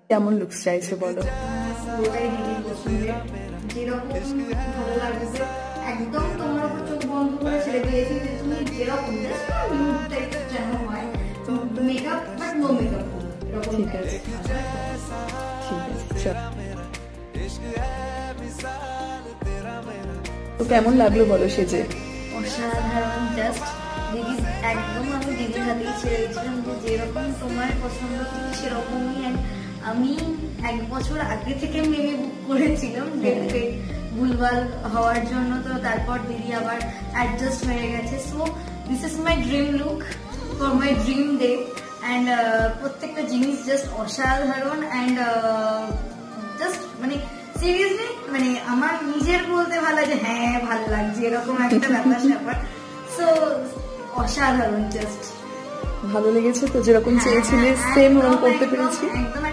কেমন লুকস চাইছে বলো? ভালো লাগছে একদম তোমার উপর চোখ বন্ধ করে ছেড়ে দিয়েছি যে তুমি যেরকম যেন হয় মেকআপ বাট নো মেকআপ। ঠিক আছে ঠিক আছে। তো কেমন লাগলো বলো সেজে? অসাধারণ, জাস্ট দিদি একদম আমি দিদির হাতেই ছেড়ে দিয়েছিলাম যে যেরকম তোমার পছন্দ তুমি সেরকমই। আমি 1 বছর আগে থেকে মেয়ে বুক করেছিলাম ডেটে ভুলভাল হওয়ার জন্য, তো তারপর দিদি আবার অ্যাডজাস্ট হয়ে গেছে। So this is my dream look for my dream day and প্রত্যেকটা জিনিস জাস্ট অসাধারণ অ্যান্ড জাস্ট মানে সিরিয়াসলি মানে আমার নিজের বলতে ভালো লাগে, হ্যাঁ ভালো লাগছে এরকম একটা ব্যাপার স্যাপার। সো অসাধারণ, জাস্ট ভালো লেগেছে তো? যেরকম চেয়েছিলে সেম ওরকম করতে পেরেছি। একদম।